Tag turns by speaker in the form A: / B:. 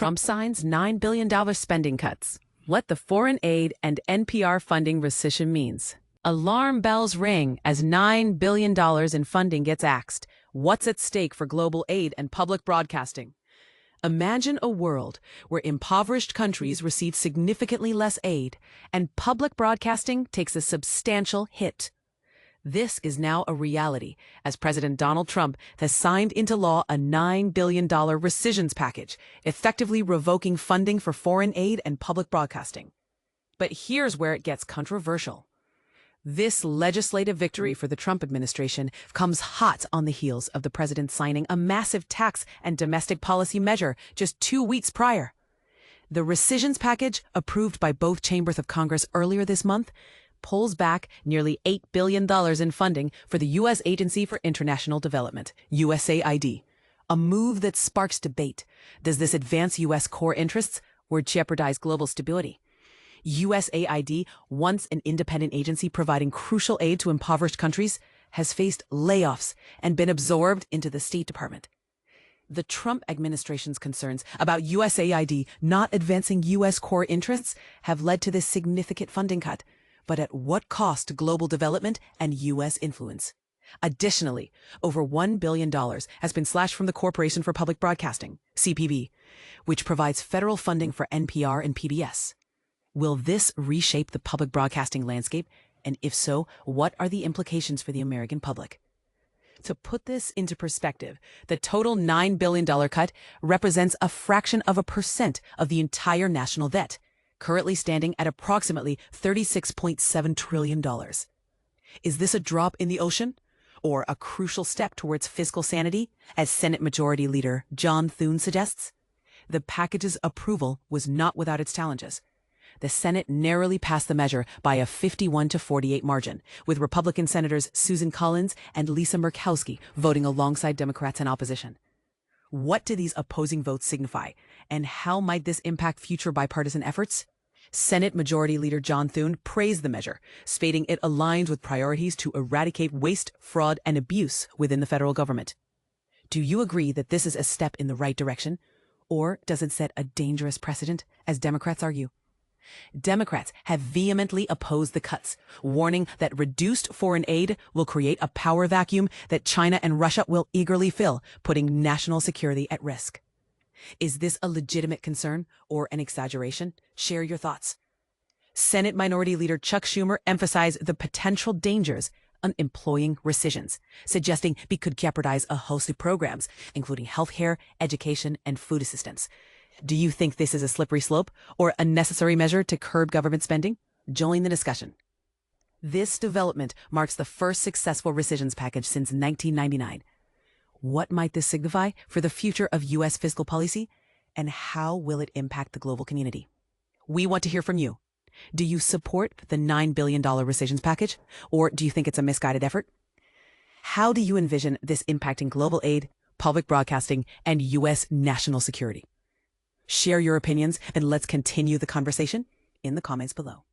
A: Trump signs $9 billion spending cuts. What the foreign aid and NPR funding rescission means. Alarm bells ring as $9 billion in funding gets axed. What's at stake for global aid and public broadcasting? Imagine a world where impoverished countries receive significantly less aid and public broadcasting takes a substantial hit. This is now a reality as President Donald Trump has signed into law a $9 billion rescissions package, effectively revoking funding for foreign aid and public broadcasting. But here's where it gets controversial. This legislative victory for the Trump administration comes hot on the heels of the president signing a massive tax and domestic policy measure just 2 weeks prior. The rescissions package, approved by both chambers of Congress earlier this month, pulls back nearly $8 billion in funding for the U.S. Agency for International Development, USAID, a move that sparks debate. Does this advance U.S. core interests or jeopardize global stability? USAID, once an independent agency providing crucial aid to impoverished countries, has faced layoffs and been absorbed into the State Department. The Trump administration's concerns about USAID not advancing U.S. core interests have led to this significant funding cut. But at what cost to global development and U.S. influence? Additionally, over $1 billion has been slashed from the Corporation for Public Broadcasting, CPB, which provides federal funding for NPR and PBS. Will this reshape the public broadcasting landscape? And if so, what are the implications for the American public? To put this into perspective, the total $9 billion cut represents a fraction of a percent of the entire national debt, currently standing at approximately $36.7 trillion. Is this a drop in the ocean or a crucial step towards fiscal sanity, as Senate Majority Leader John Thune suggests? The package's approval was not without its challenges. The Senate narrowly passed the measure by a 51-48 margin, with Republican Senators Susan Collins and Lisa Murkowski voting alongside Democrats in opposition. What do these opposing votes signify, and how might this impact future bipartisan efforts? Senate Majority Leader John Thune praised the measure, stating it aligns with priorities to eradicate waste, fraud, and abuse within the federal government. Do you agree that this is a step in the right direction, or does it set a dangerous precedent, as Democrats argue? Democrats have vehemently opposed the cuts, warning that reduced foreign aid will create a power vacuum that China and Russia will eagerly fill, putting national security at risk. Is this a legitimate concern or an exaggeration? Share your thoughts. Senate Minority Leader Chuck Schumer emphasized the potential dangers on employing rescissions, suggesting it could jeopardize a host of programs, including healthcare, education, and food assistance. Do you think this is a slippery slope or a necessary measure to curb government spending? Join the discussion. This development marks the first successful rescissions package since 1999. What might this signify for the future of U.S. fiscal policy, and how will it impact the global community? We want to hear from you. Do you support the $9 billion rescissions package, or do you think it's a misguided effort? How do you envision this impacting global aid, public broadcasting, and U.S. national security? Share your opinions, and let's continue the conversation in the comments below.